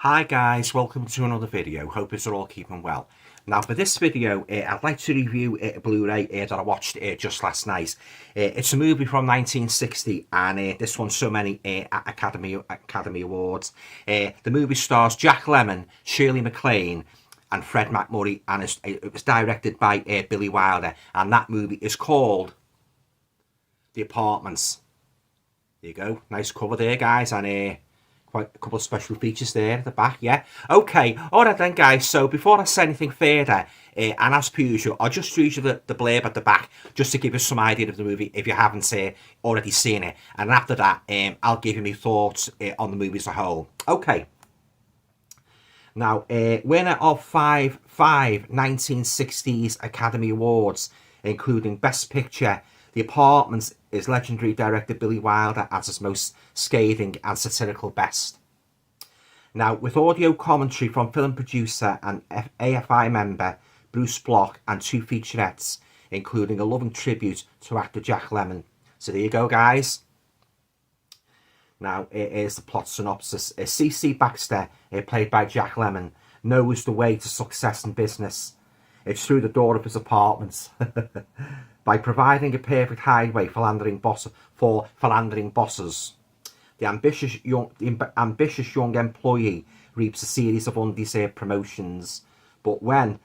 Hi guys, welcome to another video. Hope you're all keeping well. Now for this video, I'd like to review a Blu-ray that I watched just last night. It's a movie from 1960 and this won so many Academy Awards. The movie stars Jack Lemmon, Shirley MacLaine and Fred MacMurray, and it was directed by Billy Wilder, and that movie is called The Apartments. There you go, nice cover there guys, and quite a couple of special features there at the back, yeah. Okay, alright then guys, so before I say anything further, and as per usual, I'll just read you the blurb at the back, just to give you some idea of the movie if you haven't already seen it. And after that, I'll give you my thoughts on the movie as a whole. Okay. Now, winner of five 1960s Academy Awards, including Best Picture, The Apartments is legendary director Billy Wilder as his most scathing and satirical best. Now, with audio commentary from film producer and AFI member Bruce Bloch and two featurettes, including a loving tribute to actor Jack Lemmon. So there you go, guys. Now, it is the plot synopsis. C.C. Baxter, played by Jack Lemmon, knows the way to success in business. It's through the door of his apartments. By providing a perfect highway for philandering bosses. The ambitious young employee reaps a series of undeserved promotions. But when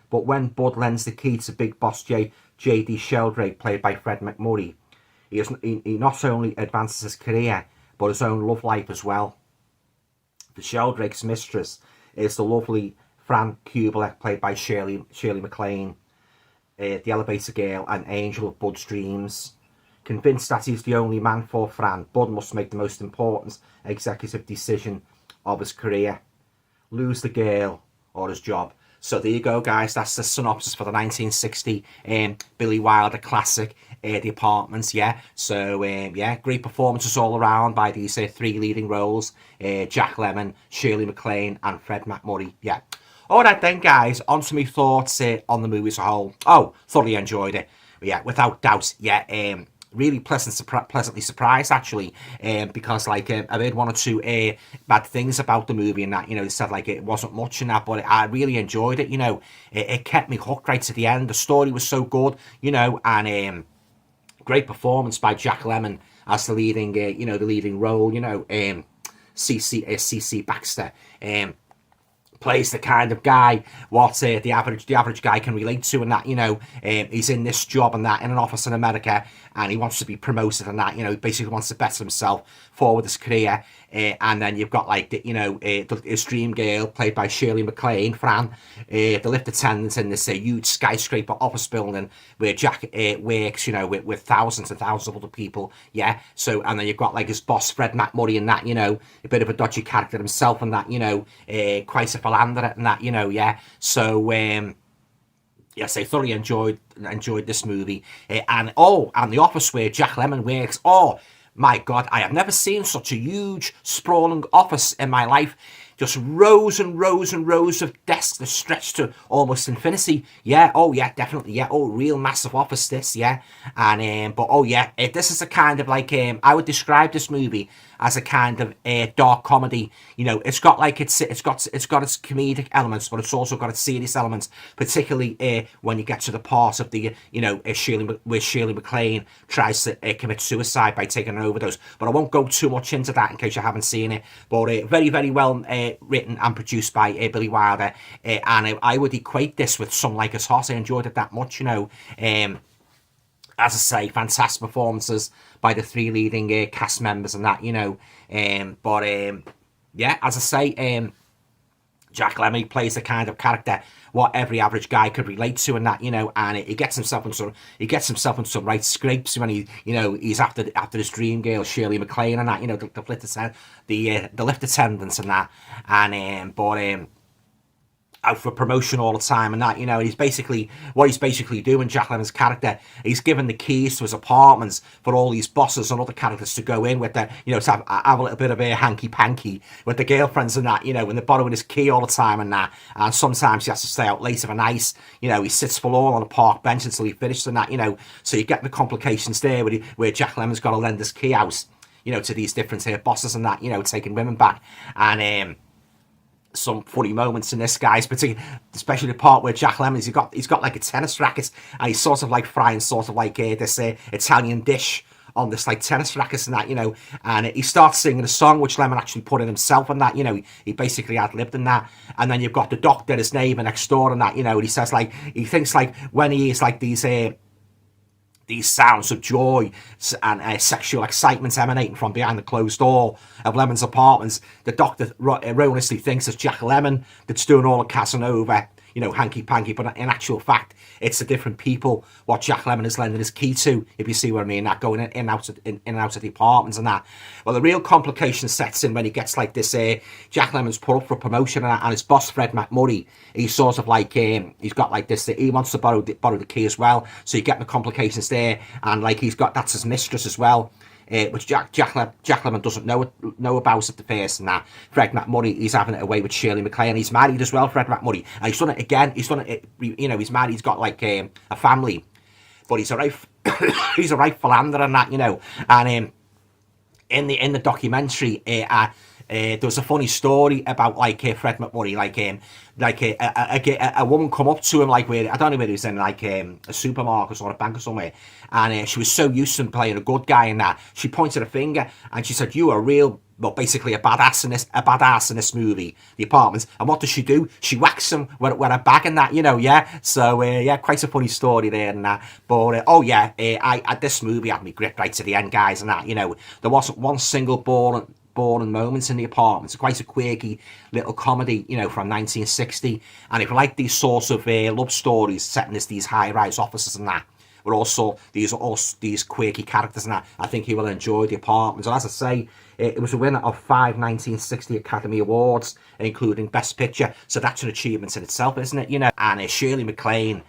Bud lends the key to big boss J.D. Sheldrake, played by Fred MacMurray, he not only advances his career, but his own love life as well. The Sheldrake's mistress is the lovely Fran Kubelik, played by Shirley MacLaine. The elevator girl and angel of Bud's dreams. Convinced that he's the only man for Fran, Bud must make the most important executive decision of his career. Lose the girl or his job. So there you go, guys. That's the synopsis for the 1960 Billy Wilder classic, The Apartments, yeah. So, yeah, great performances all around by these three leading roles. Jack Lemmon, Shirley MacLaine and Fred MacMurray, yeah. Alright then guys, on to my thoughts on the movie as a whole. Oh, thoroughly enjoyed it. Yeah, without doubt, yeah. Really pleasantly surprised actually, because like I've heard one or two bad things about the movie and that, you know, they said like it wasn't much in that, but I really enjoyed it, you know. It kept me hooked right to the end. The story was so good, you know, and great performance by Jack Lemmon as the leading, you know, the leading role, you know. C.C. Baxter, plays the kind of guy what the average guy can relate to, and that, you know, he's in this job and that in an office in America, and he wants to be promoted and that, you know, he basically wants to better himself forward his career. And then you've got like the, you know, his dream girl played by Shirley MacLaine, Fran, the lift attendant in this huge skyscraper office building where Jack works, you know, with thousands and thousands of other people, yeah. So, and then you've got like his boss Fred MacMurray and that, you know, a bit of a dodgy character himself and that, you know, quite a philanderer and that, you know, yeah. So yes, I thoroughly enjoyed this movie, and the office where Jack Lemmon works. Oh my God, I have never seen such a huge, sprawling office in my life. Just rows and rows and rows of desks that stretch to almost infinity. Yeah, oh yeah, definitely, yeah. Oh, real massive office this, yeah. And but oh yeah, this is a kind of like I would describe this movie as a kind of dark comedy. You know, it's got like it's got its comedic elements, but it's also got its serious elements. Particularly when you get to the part of the you know where Shirley MacLaine tries to commit suicide by taking an overdose. But I won't go too much into that in case you haven't seen it. But very well written and produced by Billy Wilder, and I would equate this with Some Like It Hot. I enjoyed it that much, you know. As I say, fantastic performances by the three leading cast members and that, you know. Yeah, as I say, Jack Lemmon plays the kind of character what every average guy could relate to and that, you know, and he gets himself in some right scrapes when he's after his dream girl Shirley MacLaine and that, you know, the lift attendants and that, and out for promotion all the time and that, you know. He's basically doing, Jack Lemmon's character, he's given the keys to his apartments for all these bosses and other characters to go in with, the, you know, to have a little bit of a hanky-panky with the girlfriends and that, you know, and they're borrowing his key all the time and that, and sometimes he has to stay out late for nights, you know. He sits forlorn on a park bench until he finishes and that, you know. So you get the complications there where Jack Lemmon's got to lend his key out, you know, to these different bosses and that, you know, taking women back, and some funny moments in this, guys, particularly, especially the part where Jack Lemmon, he's got like a tennis racket, and he's sort of like frying sort of like this Italian dish on this like tennis racket and that, you know, and he starts singing a song which Lemmon actually put in himself and that, you know, he basically ad-libbed in that. And then you've got the doctor, his neighbour next door and that, you know, and he says like, he thinks like when he is like these sounds of joy and sexual excitement emanating from behind the closed door of Lemmon's apartments, the doctor erroneously thinks it's Jack Lemmon that's doing all the Casanova, you know, hanky-panky, but in actual fact, it's the different people what Jack Lemmon is lending his key to, if you see what I mean, that going in and out of the apartments and that. Well, the real complication sets in when he gets like this, Jack Lemmon's put up for promotion and his boss, Fred McMurray, he's sort of like, he's got like this, he wants to borrow the key as well, so you get the complications there, and like that's his mistress as well. Which Jack Lemmon doesn't know about at the first, and that Fred McMurray, he's having it away with Shirley MacLaine. He's married as well, Fred McMurray, and he's done it again. He's done it, you know. He's married. He's got like a family, but he's a right philanderer and that, you know. And in the documentary, there was a funny story about like Fred McMurray, like a woman come up to him, like where I don't know where he was in, like a supermarket or a bank or somewhere, and she was so used to him playing a good guy in that, she pointed a finger and she said, "You are real." Well, basically a badass in this movie, The Apartments. And what does she do? She whacks him with a bag and that, you know, yeah. So yeah, quite a funny story there and that. But oh yeah, this movie had me gripped right to the end, guys, and that, you know, there wasn't one single boring moments in The Apartments. It's quite a quirky little comedy, you know, from 1960. And if you like these sorts of love stories set in these high-rise offices and that, but also these quirky characters and that, I think you will enjoy The Apartments. And as I say, it was a winner of 5 1960 Academy Awards, including Best Picture. So that's an achievement in itself, isn't it? You know, and Shirley MacLaine,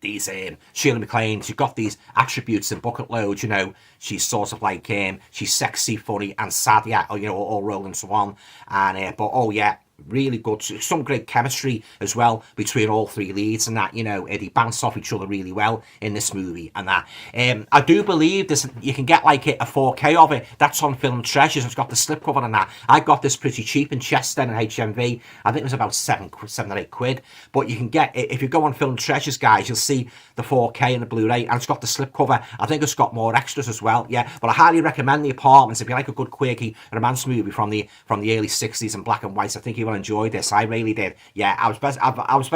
Shirley MacLaine, she's got these attributes in bucket loads, you know. She's sort of like, she's sexy, funny, and sad, yeah, you know, all rolled into one. And, but, oh, yeah, really good. Some great chemistry as well between all three leads and that, you know. They bounce off each other really well in this movie and that. I do believe this, you can get like a 4K of it. That's on Film Treasures. It's got the slipcover and that. I got this pretty cheap in Chester and HMV. I think it was about 7 or 8 quid. But you can get, if you go on Film Treasures, guys, you'll see the 4K and the Blu-ray, and it's got the slipcover. I think it's got more extras as well, yeah. But I highly recommend The Apartments if you like a good quirky romance movie from the early 60s in black and white. I think you will enjoy this. I really did. Yeah, I was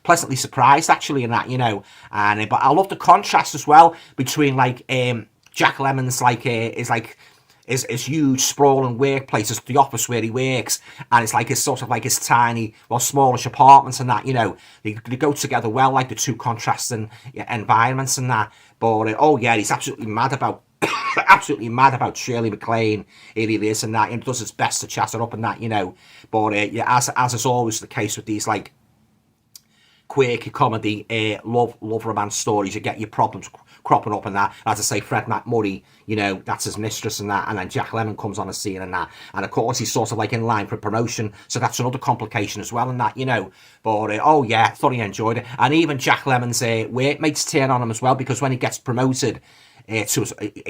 pleasantly surprised actually in that, you know. And but I love the contrast as well between like Jack Lemmon's like his huge sprawling workplace, it's the office where he works, and it's like his sort of like his tiny, well, smallish apartments and that, you know. They go together well, like the two contrasting environments and that. But oh yeah, he's absolutely mad about Shirley MacLaine. It is and that, and does his best to chat her up and that, you know. But yeah, as is always the case with these like quirky comedy, love romance stories, you get your problems cropping up and that. As I say, Fred McMurray, you know, that's his mistress and that, and then Jack Lemmon comes on the scene and that, and of course he's sort of like in line for promotion, so that's another complication as well and that, you know. But oh yeah, thoroughly enjoyed it. And even Jack Lemmon's workmates turn on him as well, because when he gets promoted, he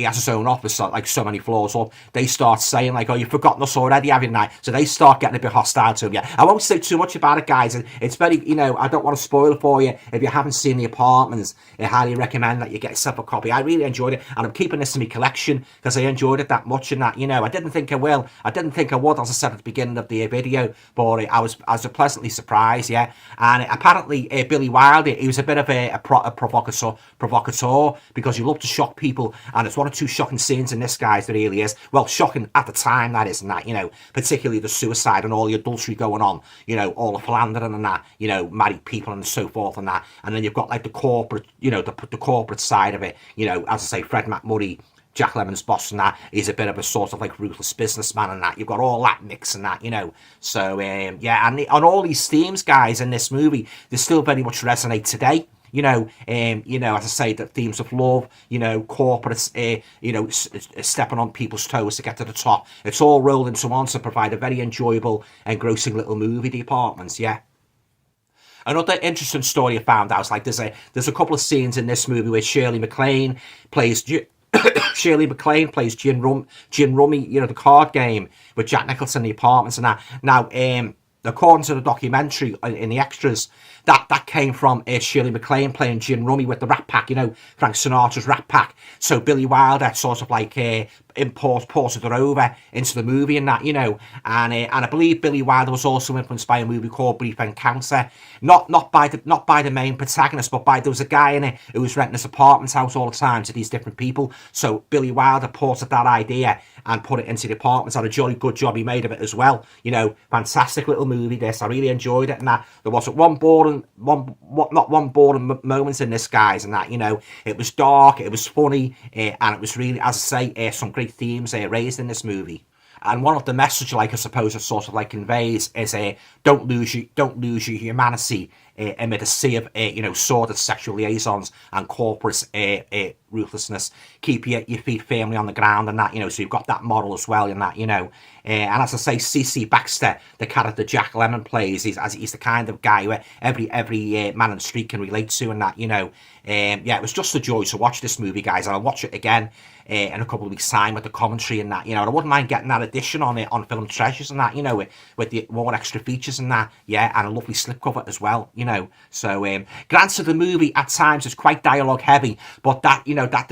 has his own office, like so many floors up, they start saying like, "Oh, you've forgotten us already, haven't you?" So they start getting a bit hostile to him. Yeah, I won't say too much about it, guys. It's very, you know, I don't want to spoil it for you. If you haven't seen The Apartments, I highly recommend that you get yourself a copy. I really enjoyed it, and I'm keeping this in my collection because I enjoyed it that much and that, you know. I didn't think I will. I didn't think I would, as I said at the beginning of the video, but I was pleasantly surprised, yeah. And apparently, Billy Wilder, he was a bit of a provocateur, because you love to shock people. And it's one or two shocking scenes in this, guys, that really is. Well, shocking at the time, that is, and that, you know, particularly the suicide and all the adultery going on, you know, all the philandering and that, you know, married people and so forth and that. And then you've got like the corporate, you know, the corporate side of it, you know, as I say, Fred McMurray, Jack Lemmon's boss and that, is a bit of a sort of like ruthless businessman and that. You've got all that mix and that, you know. So, yeah, and on all these themes, guys, in this movie, they still very much resonate today. You know, as I say, the themes of love, you know, corporates, you know, stepping on people's toes to get to the top. It's all rolled into one to provide a very enjoyable, engrossing little movie, The Apartments, yeah. Another interesting story I found out, like there's a couple of scenes in this movie where Shirley MacLaine plays Shirley MacLaine plays Gin Rummy, you know, the card game with Jack Nicholson in the apartments and that. Now, according to the documentary in the extras, that came from Shirley MacLaine playing Gin Rummy with the Rat Pack, you know, Frank Sinatra's Rat Pack. So Billy Wilder sort of like ported it over into the movie and that, you know. And I believe Billy Wilder was also influenced by a movie called Brief Encounter, not by the main protagonist, but there was a guy in it who was renting his apartment house all the time to these different people. So Billy Wilder ported that idea and put it into the apartments. Had a jolly good job he made of it as well. You know, fantastic little movie this. I really enjoyed it and that. There wasn't not one boring moment in this, guys, and that, you know. It was dark, it was funny, and it was really, as I say, some great themes raised in this movie. And one of the messages, like I suppose, it sort of like conveys is don't lose your humanity amid a sea of you know, sordid sexual liaisons and corporate ruthlessness. Keep your feet firmly on the ground and that, you know. So you've got that moral as well in that, you know. And as I say, C.C. Baxter, the character Jack Lemmon plays, he's the kind of guy where every man in the street can relate to and that, you know. Yeah, it was just a joy to watch this movie, guys, and I'll watch it again in a couple of weeks' time with the commentary and that, you know. And I wouldn't mind getting that edition on it on Film Treasures and that, you know, with the more extra features and that, yeah, and a lovely slipcover as well, you know. So, granted, the movie at times is quite dialogue heavy, but that, you know, that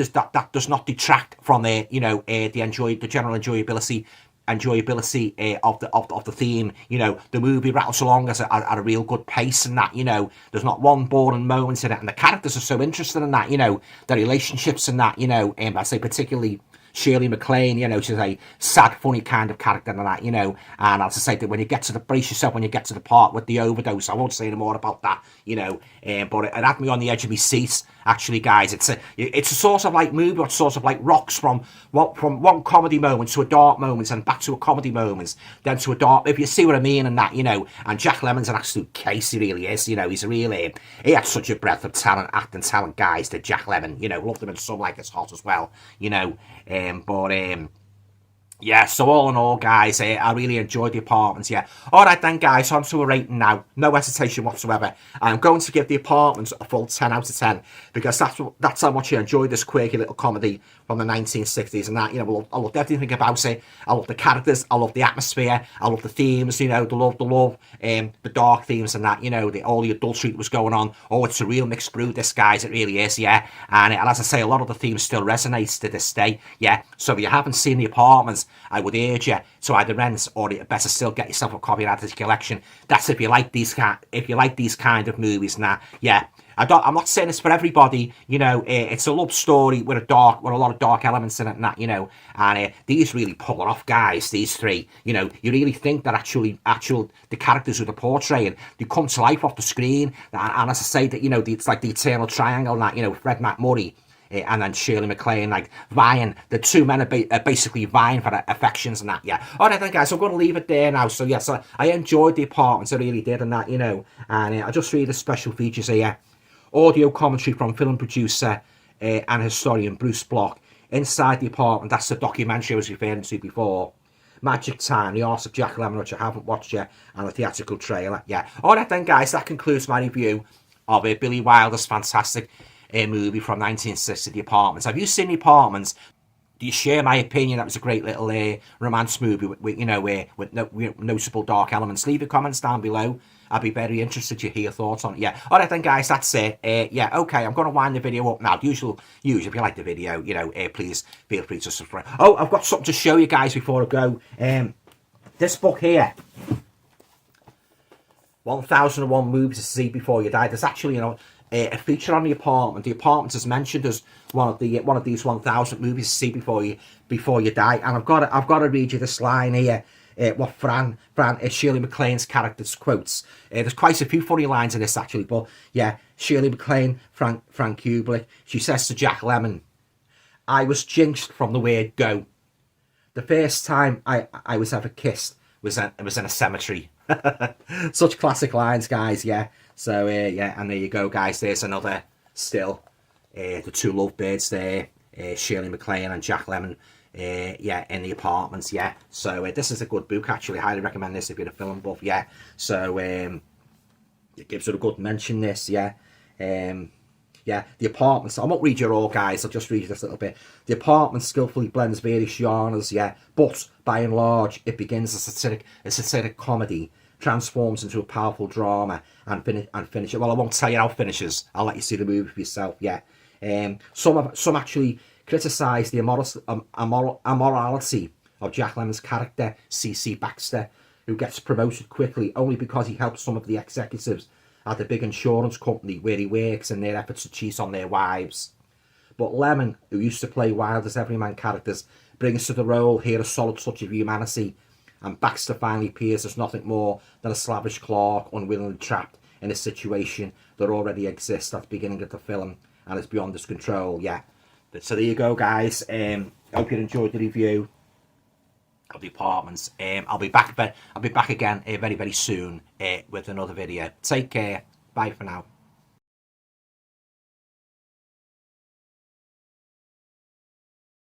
does not detract from the, you know, the general enjoyability of the theme. You know, the movie rattles along at a real good pace and that, you know. There's not one boring moment in it, and the characters are so interesting in that, you know, the relationships and that, you know. I say particularly Shirley MacLaine, you know, she's a sad, funny kind of character and that, you know. And as I say, that when you get to the, brace yourself when you get to the part with the overdose. I won't say any more about that, you know. But it had me on the edge of my seat, actually, guys. It's a sort of like movie, what sort of like rocks from one comedy moment to a dark moment and back to a comedy moment, then to a dark, if you see what I mean, and that, you know. And Jack Lemmon's an absolute case, he really is, you know. He's a really, he had such a breadth of talent, acting talent, guys, did Jack Lemmon, you know. Loved him in Some Like It's Hot as well, you know. Yeah, so all in all, guys, I really enjoyed The Apartments, yeah. Alright then, guys, on to a rating now. No hesitation whatsoever. I'm going to give The Apartments a full 10 out of 10, because that's how much I enjoyed this quirky little comedy from the 1960s and that, you know. I loved everything about it. I love the characters, I love the atmosphere, I love the themes, you know, the love, the dark themes and that, you know, all the adultery that was going on. Oh, it's a real mixed brew, this, guys, it really is, yeah. And as I say, a lot of the themes still resonate to this day, yeah. So if you haven't seen The Apartments, I would urge you to either rent or better still get yourself a copy and add to your collection. That's if you like these kind of movies. Now, yeah, I'm not saying it's for everybody. You know, it's a love story with a lot of dark elements in it, and that, you know. And these really pull it off, guys. These three, you know, you really think that the characters who they're portraying, they come to life off the screen. And as I say, that, you know, it's like the eternal triangle, and that, you know, Fred MacMurray. And then Shirley MacLaine, like, vying. The two men are basically vying for affections and that, yeah. Alright then, guys, I'm going to leave it there now. So, yes, I enjoyed The Apartments, I really did, and that, you know. And I just read the special features here. Audio commentary from film producer and historian Bruce Block. Inside the Apartment, that's the documentary I was referring to before. Magic Time, The Arse of Jack Lemmon, which I haven't watched yet, and the theatrical trailer, yeah. Alright then, guys, that concludes my review of Billy Wilder's fantastic movie from 1960, The Apartments. Have you seen The Apartments? Do you share my opinion? That was a great little romance movie with you know, with noticeable dark elements. Leave your comments down below. I'd be very interested to hear your thoughts on it. Yeah. Alright then, guys, that's it. Yeah, okay, I'm going to wind the video up now. Usually, if you like the video, you know, please feel free to subscribe. Oh, I've got something to show you guys before I go. This book here, 1001 Movies to See Before You Die. There's actually, you know, a feature on The Apartment. The Apartment is mentioned as one of these 1000 movies to see before you die. And I've got to read you this line here. What Shirley MacLaine's characters quotes. There's quite a few funny lines in this, actually, but yeah, Shirley MacLaine, Frank Kubelik, she says to Jack Lemmon, "I was jinxed from the word go. The first time I was ever kissed was in a cemetery." Such classic lines, guys, yeah. So, yeah, and there you go, guys. There's another still. The two lovebirds there, Shirley MacLaine and Jack Lemmon, yeah, in The Apartments, yeah. So, this is a good book, actually. I highly recommend this if you're a film buff, yeah. So, it gives it a good mention, this, yeah. Yeah, the apartments. I won't read you all, guys. I'll just read you this little bit. The apartment skillfully blends various genres. Yeah, but by and large, it begins as a satiric comedy, transforms into a powerful drama, and finish it. Well, I won't tell you how it finishes. I'll let you see the movie for yourself. Yeah. Some actually criticise the amorality of Jack Lemmon's character, C.C. Baxter, who gets promoted quickly only because he helps some of the executives at the big insurance company where he works in their efforts to cheat on their wives. But Lemmon, who used to play wild as everyman characters, brings to the role here a solid touch of humanity, and Baxter finally appears as nothing more than a slavish clerk unwillingly trapped in a situation that already exists at the beginning of the film and is beyond his control. Yeah. So there you go, guys. Hope you enjoyed the review of The Apartments. I'll be back again very, very soon with another video. Take care. Bye for now.